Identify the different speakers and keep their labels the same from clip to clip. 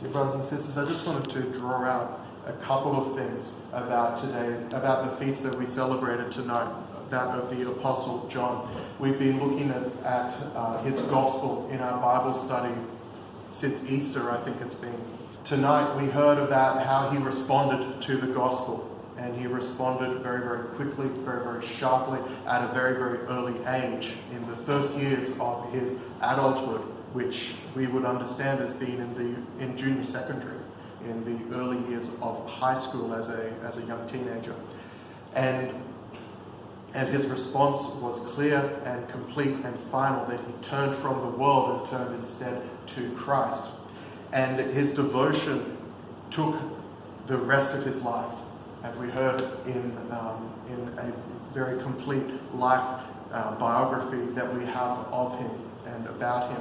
Speaker 1: Dear brothers and sisters, I just wanted to draw out a couple of things about today, about the feast that we celebrated tonight, that of the Apostle John. We've been looking at his gospel in our Bible study since Easter, I think it's been. Tonight we heard about how he responded to the gospel, and he responded very, very quickly, very, very sharply, at a very, very early age, in the first years of his adulthood, which we would understand as being in junior secondary, in the early years of high school as a young teenager. And his response was clear and complete and final, that he turned from the world and turned instead to Christ. And his devotion took the rest of his life, as we heard in a very complete life biography that we have of him and about him.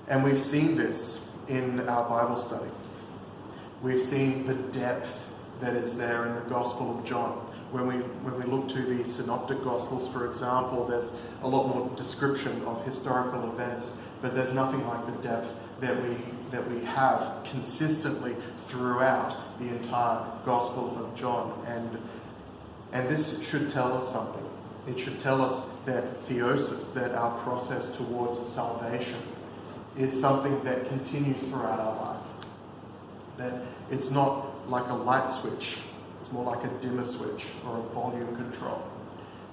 Speaker 1: And we've seen this in our Bible study. We've seen the depth that is there in the Gospel of John. When we look to the Synoptic Gospels, for example, there's a lot more description of historical events, but there's nothing like the depth that we have consistently throughout the entire Gospel of John. And this should tell us something. It should tell us that theosis, that our process towards salvation, is something that continues throughout our life. That it's not like a light switch, it's more like a dimmer switch or a volume control.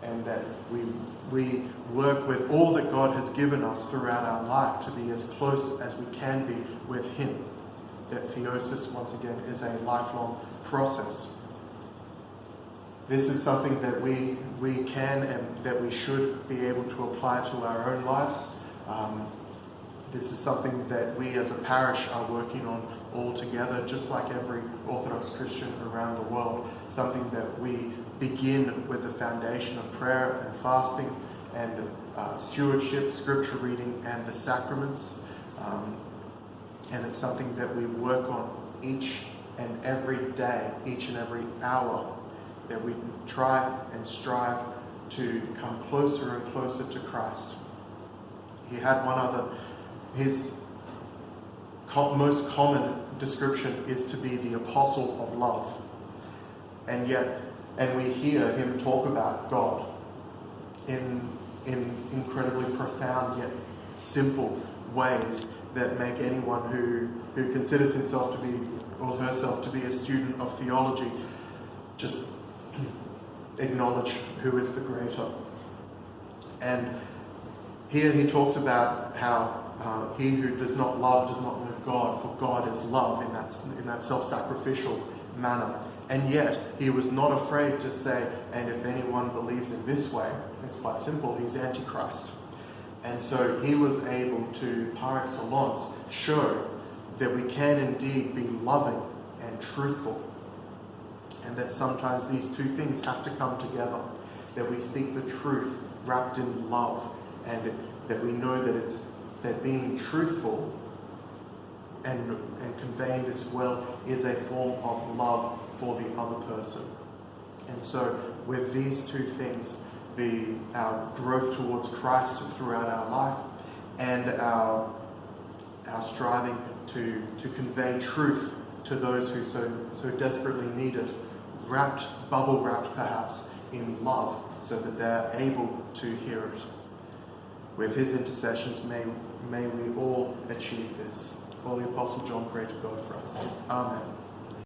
Speaker 1: And that we work with all that God has given us throughout our life to be as close as we can be with him. That theosis, once again, is a lifelong process. This is something that we can and that we should be able to apply to our own lives. This is something that we as a parish are working on all together, just like every Orthodox Christian around the world. Something that we begin with the foundation of prayer and fasting and stewardship, scripture reading, and the sacraments. And it's something that we work on each and every day, each and every hour, that we try and strive to come closer and closer to Christ. He had one other. His most common description is to be the apostle of love. And we hear him talk about God in incredibly profound yet simple ways that make anyone who considers himself to be, or herself to be, a student of theology just acknowledge who is the greater. And here he talks about how he who does not love does not know God, for God is love, in that self-sacrificial manner. And yet he was not afraid to say, and if anyone believes in this way, it's quite simple, he's Antichrist. And so he was able to, par excellence, show that we can indeed be loving and truthful, and that sometimes these two things have to come together, that we speak the truth wrapped in love, and that we know that being truthful and conveying this well is a form of love for the other person. And so with these two things, our growth towards Christ throughout our life and our striving to convey truth to those who so desperately need it, bubble wrapped perhaps in love, so that they're able to hear it. With his intercessions, may we all achieve this. Holy Apostle John, pray to God for us. Amen.